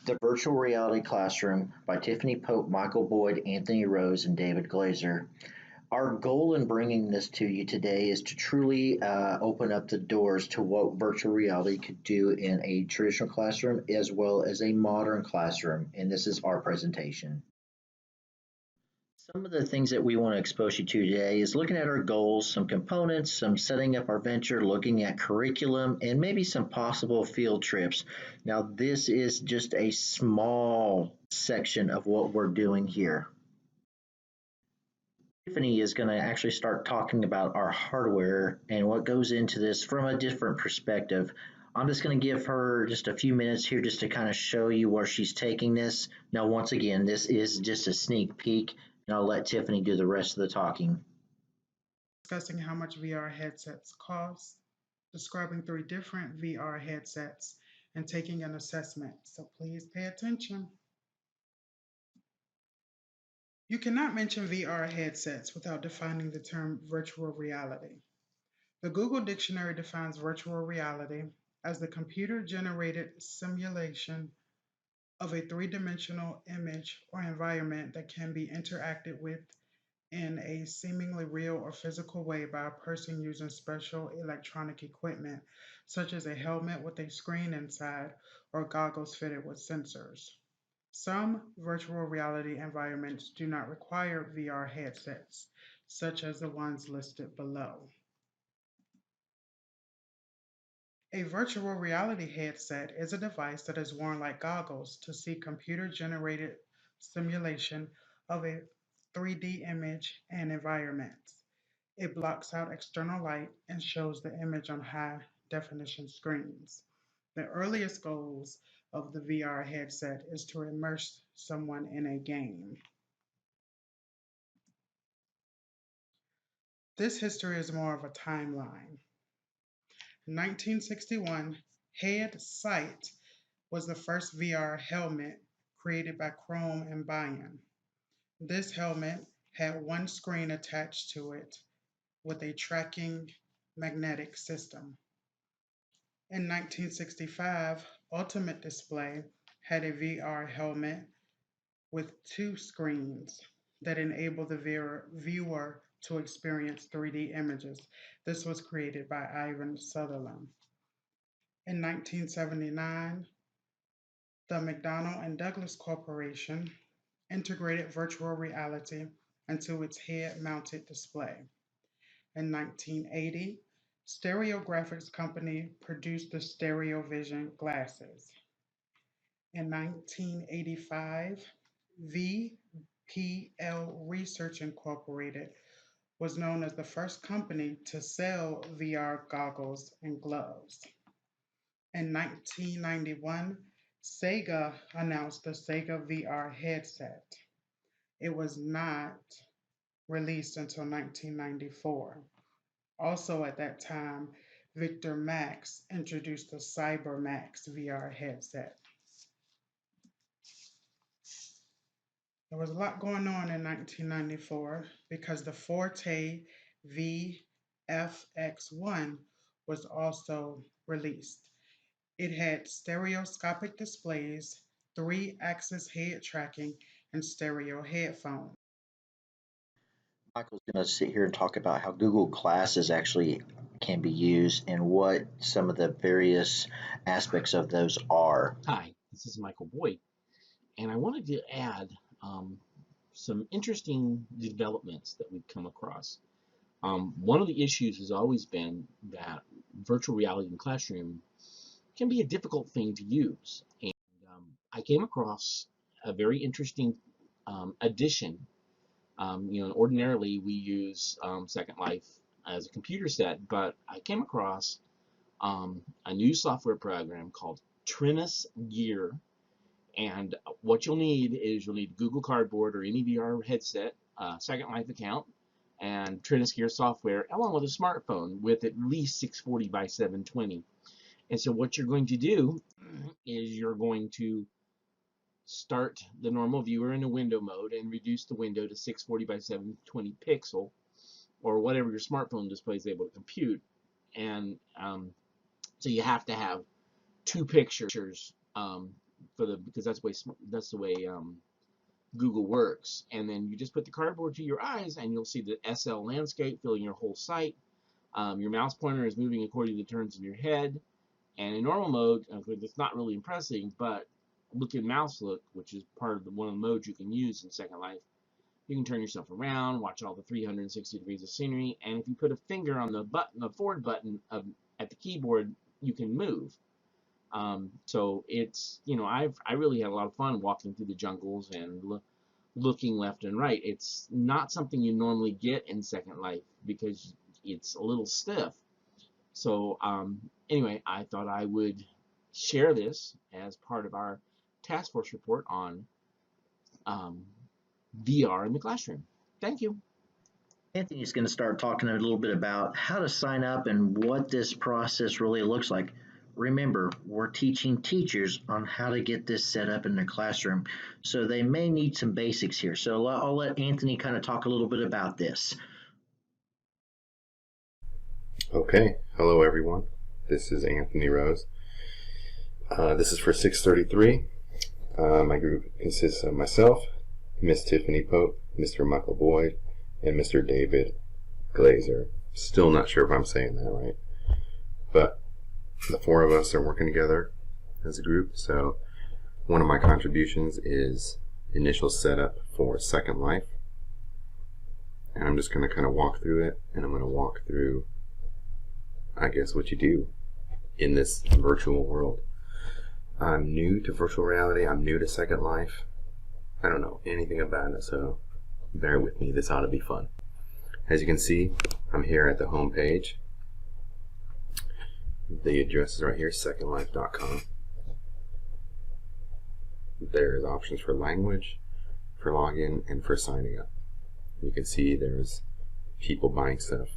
The Virtual Reality Classroom by Tiffany Pope, Michael Boyd, Anthony Rose, and David Glaser. Our goal in bringing this to you today is to truly open up the doors to what virtual reality could do in a traditional classroom as well as a modern classroom. And this is our presentation. Some of the things that we want to expose you to today is looking at our goals, some components, some setting up our venture, looking at curriculum, and maybe some possible field trips. Now, this is just a small section of what we're doing here. Tiffany is going to actually start talking about our hardware and what goes into this from a different perspective. I'm just going to give her just a few minutes here just to kind of show you where she's taking this. Now, once again, this is just a sneak peek, and I'll let Tiffany do the rest of the talking. Discussing how much VR headsets cost, describing 3 different VR headsets, and taking an assessment. So please pay attention. You cannot mention VR headsets without defining the term virtual reality. The Google Dictionary defines virtual reality as the computer-generated simulation of a three-dimensional image or environment that can be interacted with in a seemingly real or physical way by a person using special electronic equipment, such as a helmet with a screen inside or goggles fitted with sensors. Some virtual reality environments do not require VR headsets, such as the ones listed below. A virtual reality headset is a device that is worn like goggles to see computer-generated simulation of a 3D image and environments. It blocks out external light and shows the image on high-definition screens. The earliest goals of the VR headset is to immerse someone in a game. This history is more of a timeline. In 1961, Head Sight was the first VR helmet created by Chrome and Bion. This helmet had one screen attached to it with a tracking magnetic system. In 1965, Ultimate Display had a VR helmet with 2 screens that enabled the viewer to experience 3D images. This was created by Ivan Sutherland. In 1979, the McDonnell and Douglas Corporation integrated virtual reality into its head-mounted display. In 1980, Stereographics Company produced the StereoVision glasses. In 1985, VPL Research Incorporated was known as the first company to sell VR goggles and gloves. In 1991, Sega announced the Sega VR headset. It was not released until 1994. Also at that time, Victor Max introduced the CyberMax VR headset. There was a lot going on in 1994 because the Forte VFX1 was also released. It had stereoscopic displays, 3-axis head tracking, and stereo headphones. Michael's going to sit here and talk about how Google Glasses actually can be used and what some of the various aspects of those are. Hi, this is Michael Boyd, and I wanted to add some interesting developments that we've come across. One of the issues has always been that virtual reality in the classroom can be a difficult thing to use, and I came across a very interesting addition. Ordinarily we use Second Life as a computer set, but I came across a new software program called Trinus Gear. And what you'll need is you'll need Google Cardboard or any VR headset, Second Life account, and Trinus Gear software, along with a smartphone with at least 640 by 720. And so what you're going to do is you're going to start the normal viewer in a window mode and reduce the window to 640 by 720 pixel, or whatever your smartphone display is able to compute. And so you have to have 2 pictures because that's the way Google works. And then you just put the cardboard to your eyes, and you'll see the SL landscape filling your whole site. Your mouse pointer is moving according to the turns in your head. And in normal mode, it's not really impressive, but look at mouse look, which is part of one of the modes you can use in Second Life. You can turn yourself around, watch all the 360 degrees of scenery, and if you put a finger on the forward button at the keyboard, you can move. So it's, I really had a lot of fun walking through the jungles and looking left and right. It's not something you normally get in Second Life because it's a little stiff. So anyway, I thought I would share this as part of our task force report on VR in the classroom. Thank you. Anthony's going to start talking a little bit about how to sign up and what this process really looks like. Remember, we're teaching teachers on how to get this set up in their classroom, so they may need some basics here. So I'll let Anthony kind of talk a little bit about this. Okay, hello everyone. This is Anthony Rose. This is for 633. My group consists of myself, Miss Tiffany Pope, Mr. Michael Boyd, and Mr. David Glaser. Still not sure if I'm saying that right, but the four of us are working together as a group. So one of my contributions is initial setup for Second Life, and I'm just going to kind of walk through it, and I'm going to walk through, I guess, what you do in this virtual world. I'm new to virtual reality. I'm new to Second Life. I don't know anything about it, so bear with me. This ought to be fun. As you can see, I'm here at the home page. The address is right here, secondlife.com. There's options for language, for login, and for signing up. You can see there's people buying stuff.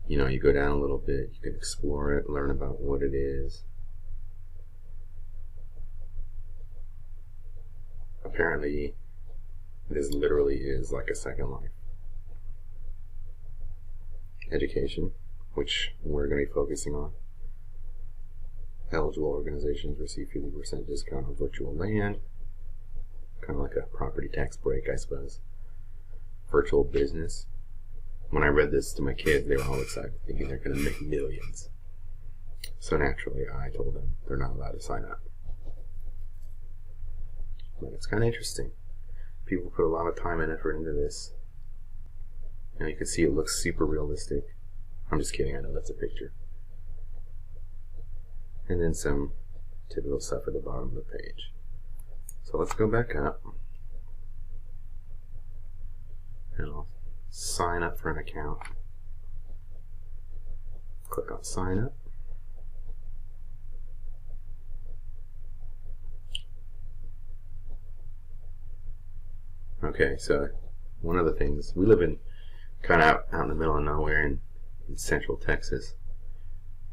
You go down a little bit, you can explore it, learn about what it is. Apparently, this literally is like a Second Life. Education, which we're going to be focusing on. Eligible organizations receive 50% discount on virtual land. Kind of like a property tax break, I suppose. Virtual business. When I read this to my kids, they were all excited, thinking they're going to make millions. So naturally, I told them they're not allowed to sign up. But it's kind of interesting. People put a lot of time and effort into this. And you can see it looks super realistic. I'm just kidding, I know that's a picture. And then some typical stuff at the bottom of the page. So let's go back up. And I'll sign up for an account. Click on sign up. Okay, so one of the things, we live in kind of out in the middle of nowhere in central Texas,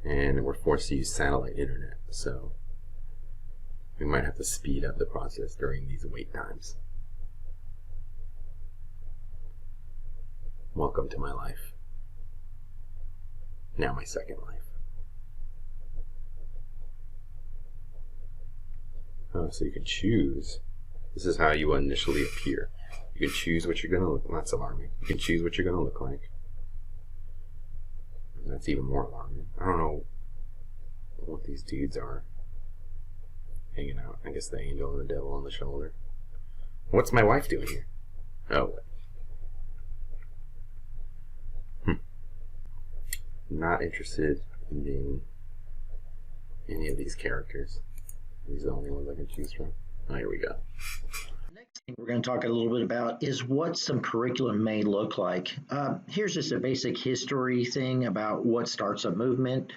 and we're forced to use satellite internet, so we might have to speed up the process during these wait times. Welcome to my life. Now my Second Life. Oh, so you can choose. This is how you initially appear. You can choose what you're going to look like. That's alarming. You can choose what you're going to look like. That's even more alarming. I don't know what these dudes are hanging out. I guess the angel and the devil on the shoulder. What's my wife doing here? Oh. Not interested in being any of these characters. These are the only ones I can choose from. Oh, here we go. Next thing we're going to talk a little bit about is what some curriculum may look like. Here's just a basic history thing about what starts a movement.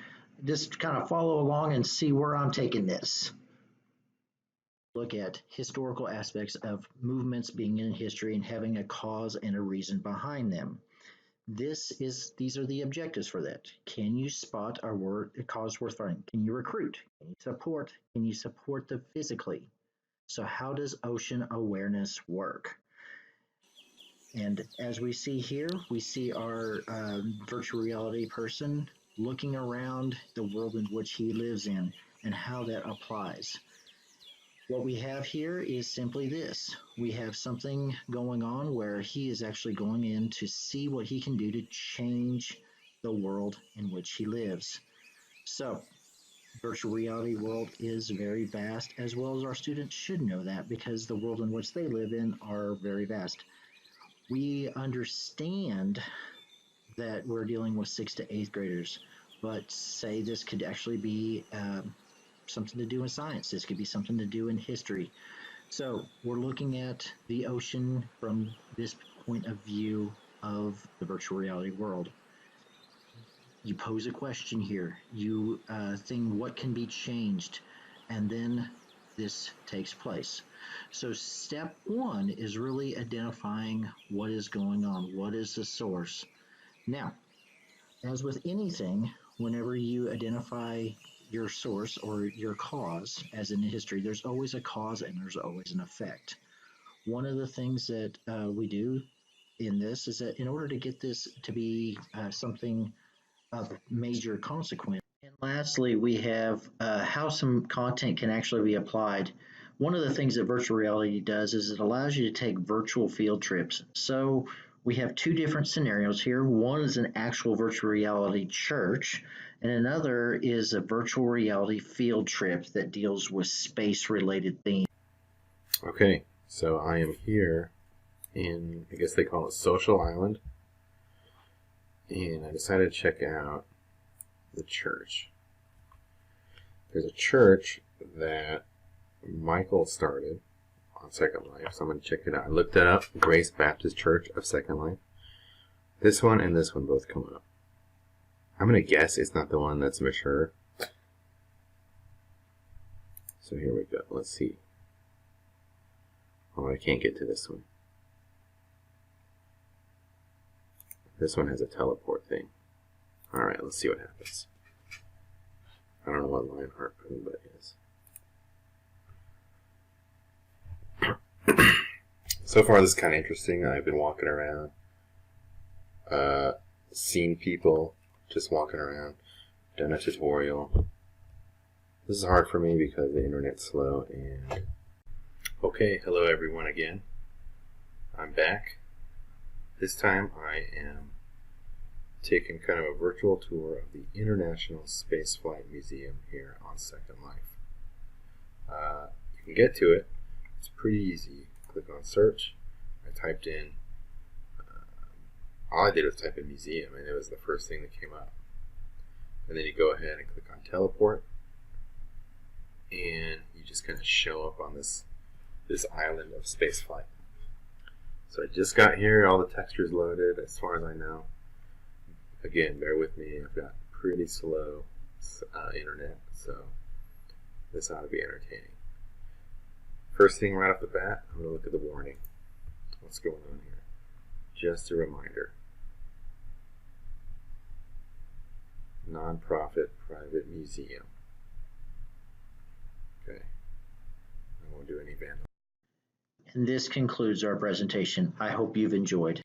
Just kind of follow along and see where I'm taking this. Look at historical aspects of movements being in history and having a cause and a reason behind them. These are the objectives for that. Can you spot a cause worth fighting? Can you recruit? Can you support? Can you support them physically? So how does ocean awareness work? And as we see here, we see our virtual reality person looking around the world in which he lives in and how that applies. What we have here is simply this. We have something going on where he is actually going in to see what he can do to change the world in which he lives. So, virtual reality world is very vast, as well as our students should know that because the world in which they live in are very vast. We understand that we're dealing with 6th to 8th graders, but say this could actually be something to do in science. This could be something to do in history. So we're looking at the ocean from this point of view of the virtual reality world. You pose a question here. You think what can be changed, and then this takes place. So step one is really identifying what is going on. What is the source? Now, as with anything, whenever you identify your source or your cause, as in history, there's always a cause and there's always an effect. One of the things that we do in this is that in order to get this to be something of major consequence. And lastly, we have how some content can actually be applied. One of the things that virtual reality does is it allows you to take virtual field trips. So we have two different scenarios here. One is an actual virtual reality church, and another is a virtual reality field trip that deals with space related themes. Okay, so I am here in, I guess they call it Social Island, and I decided to check out the church. There's a church that Michael started on Second Life, so I'm going to check it out. I looked it up, Grace Baptist Church of Second Life. This one and this one both come up. I'm going to guess it's not the one that's mature. So here we go. Let's see. Oh, I can't get to this one. This one has a teleport thing. Alright, let's see what happens. I don't know what Lionheart Pumbaa is. So far this is kind of interesting. I've been walking around, seen people just walking around, done a tutorial. This is hard for me because the internet's slow. And okay, hello everyone again. I'm back. This time I am taking kind of a virtual tour of the International Spaceflight Museum here on Second Life. You can get to it. It's pretty easy. Click on search. I typed in, all I did was type in museum, and it was the first thing that came up. And then you go ahead and click on teleport, and you just kind of show up on this island of spaceflight. So I just got here, all the textures loaded as far as I know. Again, bear with me, I've got pretty slow internet, so this ought to be entertaining. First thing right off the bat, I'm going to look at the warning. What's going on here? Just a reminder. Non-profit private museum. Okay. I won't do any vandalism. And this concludes our presentation. I hope you've enjoyed.